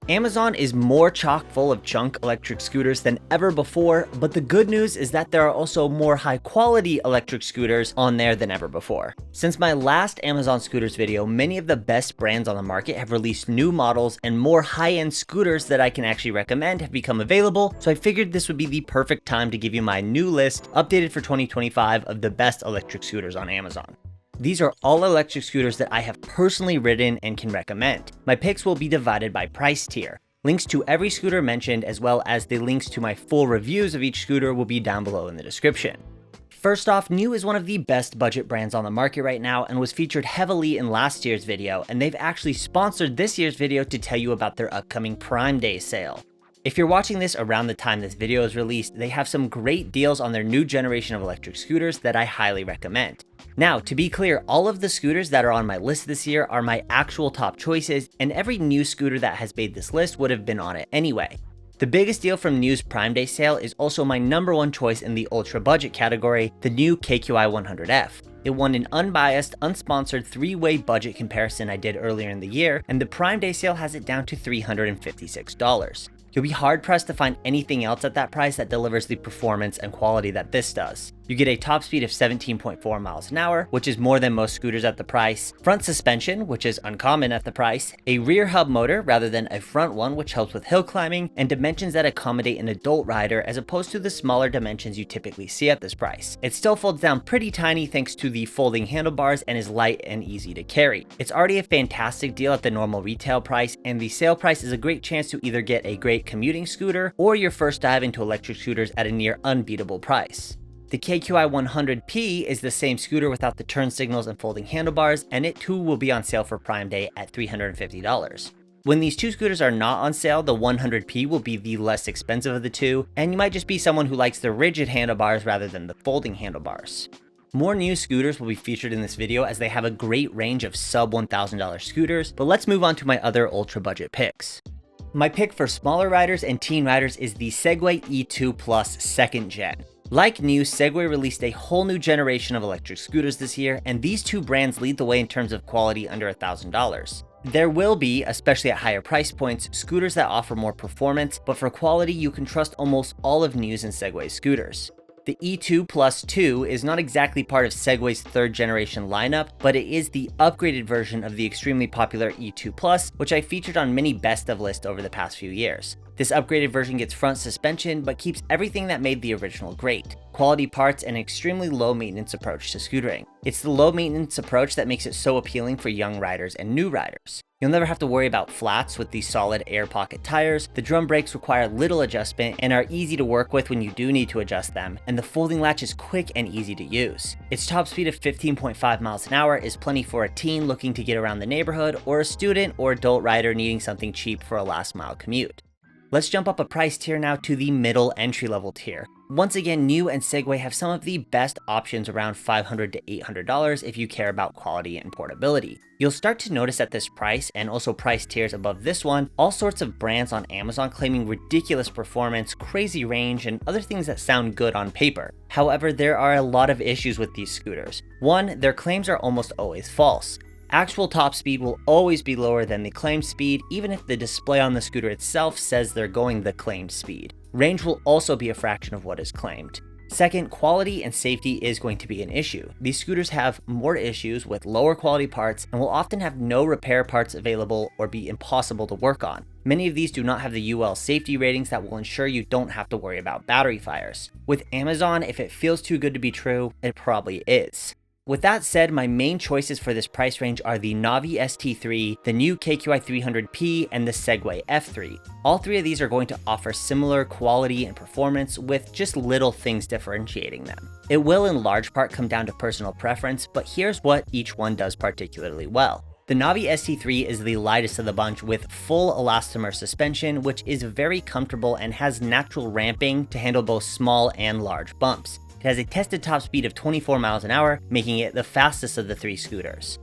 Amazon is more chock full of junk electric scooters than ever before, but the good news is that there are also more high quality electric scooters on there than ever before. Since my last Amazon scooters video, many of the best brands on the market have released new models and more high-end scooters that I can actually recommend have become available, so I figured this would be the perfect time to give you my new list, updated for 2025, of the best electric scooters on Amazon. These are all electric scooters that I have personally ridden and can recommend. My picks will be divided by price tier. Links to every scooter mentioned, as well as the links to my full reviews of each scooter, will be down below in the description. First off, NIU is one of the best budget brands on the market right now and was featured heavily in last year's video, and they've actually sponsored this year's video to tell you about their upcoming Prime Day sale. If you're watching this around the time this video is released, they have some great deals on their new generation of electric scooters that I highly recommend. Now, to be clear, all of the scooters that are on my list this year are my actual top choices, and every NIU scooter that has made this list would have been on it anyway. The biggest deal from NIU's Prime Day sale is also my #1 choice in the ultra budget category, the NIU KQi 100F. It won an unbiased, unsponsored 3-way budget comparison I did earlier in the year, and the Prime Day sale has it down to $356. You'll be hard-pressed to find anything else at that price that delivers the performance and quality that this does. You get a top speed of 17.4 miles an hour, which is more than most scooters at the price, front suspension, which is uncommon at the price, a rear hub motor rather than a front one, which helps with hill climbing, and dimensions that accommodate an adult rider as opposed to the smaller dimensions you typically see at this price. It still folds down pretty tiny thanks to the folding handlebars and is light and easy to carry. It's already a fantastic deal at the normal retail price, and the sale price is a great chance to either get a great commuting scooter or your first dive into electric scooters at a near unbeatable price. The KQi 100P is the same scooter without the turn signals and folding handlebars, and it too will be on sale for Prime Day at $350. When these two scooters are not on sale, the 100P will be the less expensive of the two, and you might just be someone who likes the rigid handlebars rather than the folding handlebars. More NIU scooters will be featured in this video as they have a great range of sub $1,000 scooters, but let's move on to my other ultra budget picks. My pick for smaller riders and teen riders is the Segway E2 Plus 2nd Gen. Like NIU, Segway released a whole new generation of electric scooters this year, and these two brands lead the way in terms of quality under $1,000. There will be, especially at higher price points, scooters that offer more performance, but for quality you can trust almost all of NIU's and Segway's scooters. The E2 Plus 2 is not exactly part of Segway's 3rd generation lineup, but it is the upgraded version of the extremely popular E2 Plus, which I featured on many best of lists over the past few years. This upgraded version gets front suspension, but keeps everything that made the original great: quality parts and an extremely low maintenance approach to scootering. It's the low maintenance approach that makes it so appealing for young riders and new riders. You'll never have to worry about flats with these solid air pocket tires, the drum brakes require little adjustment and are easy to work with when you do need to adjust them, and the folding latch is quick and easy to use. Its top speed of 15.5 miles an hour is plenty for a teen looking to get around the neighborhood, or a student or adult rider needing something cheap for a last mile commute. Let's jump up a price tier now to the middle entry-level tier. Once again, NIU and Segway have some of the best options around $500 to $800 if you care about quality and portability. You'll start to notice at this price, and also price tiers above this one, all sorts of brands on Amazon claiming ridiculous performance, crazy range, and other things that sound good on paper. However, there are a lot of issues with these scooters. One, their claims are almost always false. Actual top speed will always be lower than the claimed speed, even if the display on the scooter itself says they're going the claimed speed. Range will also be a fraction of what is claimed. Second, quality and safety is going to be an issue. These scooters have more issues with lower quality parts and will often have no repair parts available or be impossible to work on. Many of these do not have the UL safety ratings that will ensure you don't have to worry about battery fires. With Amazon, if it feels too good to be true, it probably is. With that said, my main choices for this price range are the Navi ST3, the NIU KQi 300P, and the Segway F3. All three of these are going to offer similar quality and performance, with just little things differentiating them. It will in large part come down to personal preference, but here's what each one does particularly well. The Navi ST3 is the lightest of the bunch with full elastomer suspension, which is very comfortable and has natural ramping to handle both small and large bumps. It has a tested top speed of 24 miles an hour, making it the fastest of the three scooters.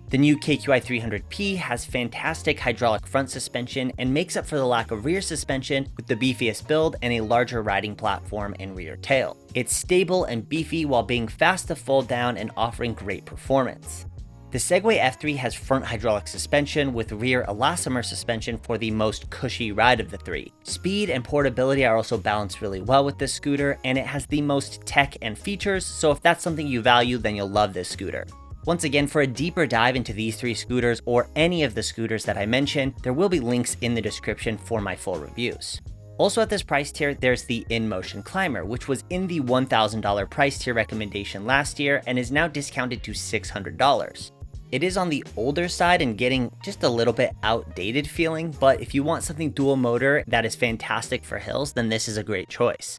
The NIU KQi 300P has fantastic hydraulic front suspension and makes up for the lack of rear suspension with the beefiest build and a larger riding platform and rear tail. It's stable and beefy while being fast to fold down and offering great performance. The Segway F3 has front hydraulic suspension with rear elastomer suspension for the most cushy ride of the three. Speed and portability are also balanced really well with this scooter, and it has the most tech and features, so if that's something you value, then you'll love this scooter. Once again, for a deeper dive into these three scooters or any of the scooters that I mentioned, there will be links in the description for my full reviews. Also at this price tier, there's the InMotion Climber, which was in the $1,000 price tier recommendation last year and is now discounted to $600. It is on the older side and getting just a little bit outdated feeling, but if you want something dual motor that is fantastic for hills, then this is a great choice.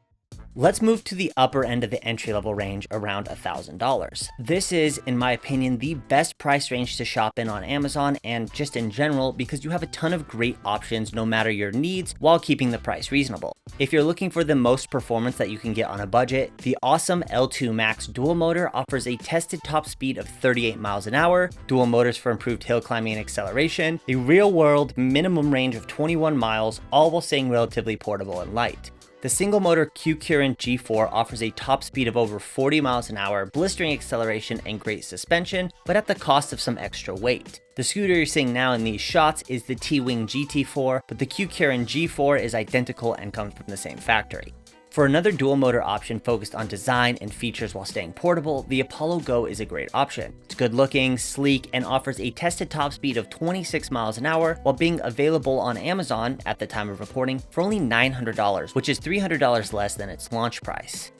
Let's move to the upper end of the entry-level range around $1,000. This is, in my opinion, the best price range to shop in on Amazon and just in general because you have a ton of great options no matter your needs while keeping the price reasonable. If you're looking for the most performance that you can get on a budget, the awesome L2 Max dual motor offers a tested top speed of 38 miles an hour, dual motors for improved hill climbing and acceleration, a real-world minimum range of 21 miles, all while staying relatively portable and light. The single motor Q-Current G4 offers a top speed of over 40 miles an hour, blistering acceleration, and great suspension, but at the cost of some extra weight. The scooter you're seeing now in these shots is the T-Wing GT4, but the Q-Current G4 is identical and comes from the same factory. For another dual motor option focused on design and features while staying portable, the Apollo Go is a great option. It's good looking, sleek, and offers a tested top speed of 26 miles an hour while being available on Amazon at the time of recording for only $900, which is $300 less than its launch price.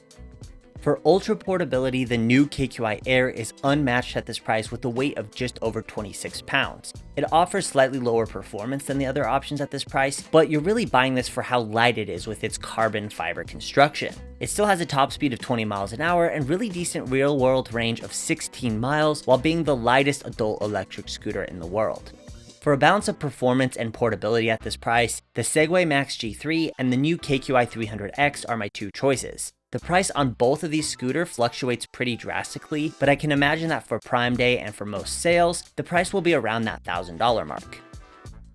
For ultra portability, the new KQi Air is unmatched at this price with a weight of just over 26 pounds. It offers slightly lower performance than the other options at this price, but you're really buying this for how light it is with its carbon fiber construction. It still has a top speed of 20 miles an hour and really decent real-world range of 16 miles while being the lightest adult electric scooter in the world. For a balance of performance and portability at this price, the Segway Max G3 and the new KQi 300X are my two choices. The price on both of these scooters fluctuates pretty drastically, but I can imagine that for Prime Day and for most sales, the price will be around that $1,000 mark.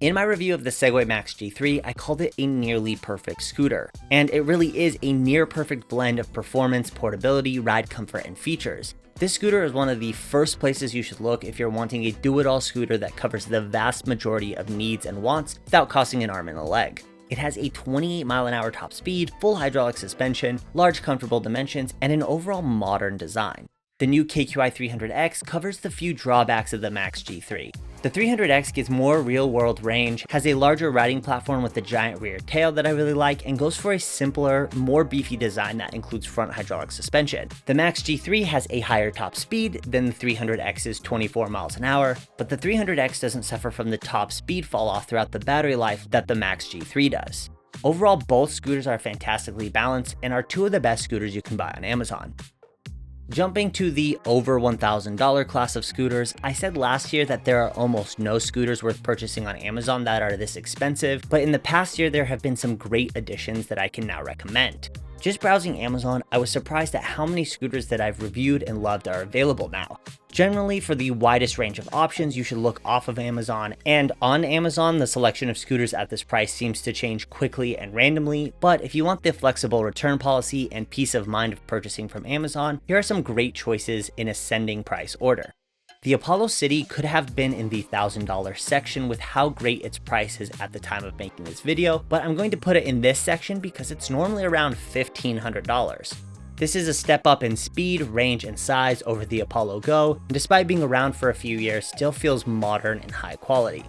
In my review of the Segway Max G3, I called it a nearly perfect scooter, and it really is a near perfect blend of performance, portability, ride comfort, and features. This scooter is one of the first places you should look if you're wanting a do-it-all scooter that covers the vast majority of needs and wants without costing an arm and a leg. It has a 28 mile an hour top speed, full hydraulic suspension, large comfortable dimensions, and an overall modern design. The new KQi 300X covers the few drawbacks of the Max G3. The 300X gets more real-world range, has a larger riding platform with a giant rear tail that I really like, and goes for a simpler, more beefy design that includes front hydraulic suspension. The Max G3 has a higher top speed than the 300X's 24 miles an hour, but the 300X doesn't suffer from the top speed fall off throughout the battery life that the Max G3 does. Overall, both scooters are fantastically balanced and are two of the best scooters you can buy on Amazon. Jumping to the over $1,000 class of scooters, I said last year that there are almost no scooters worth purchasing on Amazon that are this expensive, but in the past year there have been some great additions that I can now recommend. Just browsing Amazon, I was surprised at how many scooters that I've reviewed and loved are available now. Generally, for the widest range of options, you should look off of Amazon, and on Amazon, the selection of scooters at this price seems to change quickly and randomly, but if you want the flexible return policy and peace of mind of purchasing from Amazon, here are some great choices in ascending price order. The Apollo City could have been in the $1,000 section with how great its price is at the time of making this video, but I'm going to put it in this section because it's normally around $1,500. This is a step up in speed, range, and size over the Apollo Go, and despite being around for a few years, still feels modern and high quality.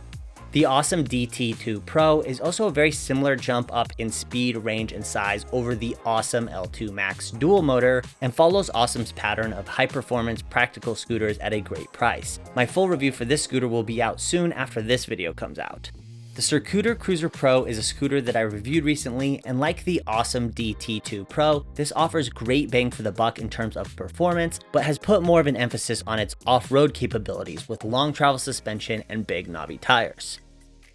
The awesome DT2 Pro is also a very similar jump up in speed, range, and size over the awesome L2 Max dual motor and follows Awesome's pattern of high-performance practical scooters at a great price. My full review for this scooter will be out soon after this video comes out. The Circuitor Cruiser Pro is a scooter that I reviewed recently, and like the awesome DT2 Pro, this offers great bang for the buck in terms of performance, but has put more of an emphasis on its off-road capabilities with long travel suspension and big knobby tires.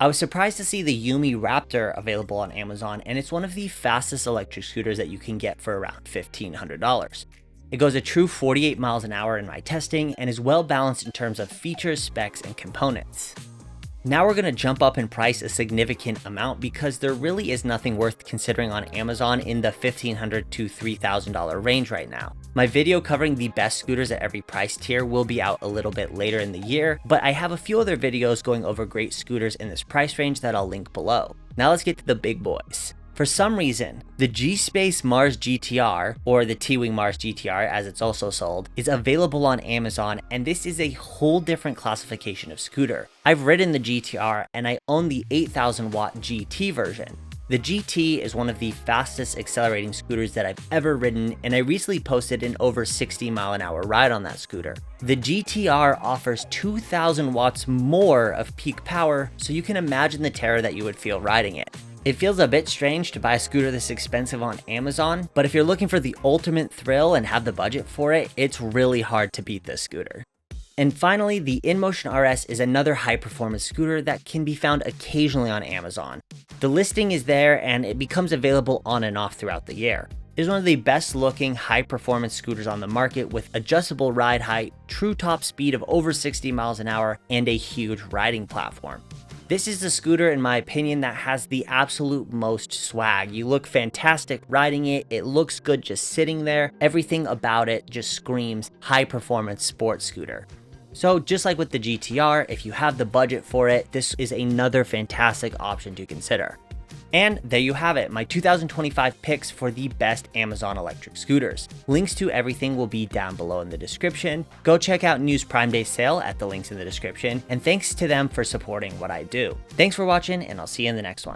I was surprised to see the Yumi Raptor available on Amazon, and it's one of the fastest electric scooters that you can get for around $1,500. It goes a true 48 miles an hour in my testing and is well balanced in terms of features, specs, and components. Now we're going to jump up in price a significant amount because there really is nothing worth considering on Amazon in the $1,500 to $3,000 range right now. My video covering the best scooters at every price tier will be out a little bit later in the year, but I have a few other videos going over great scooters in this price range that I'll link below. Now let's get to the big boys. For some reason, the G-Space Mars GTR, or the T-Wing Mars GTR as it's also sold, is available on Amazon, and this is a whole different classification of scooter. I've ridden the GTR and I own the 8,000 watt GT version. The GT is one of the fastest accelerating scooters that I've ever ridden, and I recently posted an over 60-mile-an-hour ride on that scooter. The GTR offers 2,000 watts more of peak power, so you can imagine the terror that you would feel riding it. It feels a bit strange to buy a scooter this expensive on Amazon, but if you're looking for the ultimate thrill and have the budget for it, it's really hard to beat this scooter. And finally, the InMotion RS is another high-performance scooter that can be found occasionally on Amazon. The listing is there and it becomes available on and off throughout the year. It is one of the best looking high-performance scooters on the market with adjustable ride height, true top speed of over 60 miles an hour, and a huge riding platform. This is the scooter, in my opinion, that has the absolute most swag. You look fantastic riding it, it looks good just sitting there, everything about it just screams high-performance sports scooter. So just like with the GTR, if you have the budget for it, this is another fantastic option to consider. And there you have it, my 2025 picks for the best Amazon electric scooters. Links to everything will be down below in the description. Go check out News Prime Day sale at the links in the description, and thanks to them for supporting what I do. Thanks for watching, and I'll see you in the next one.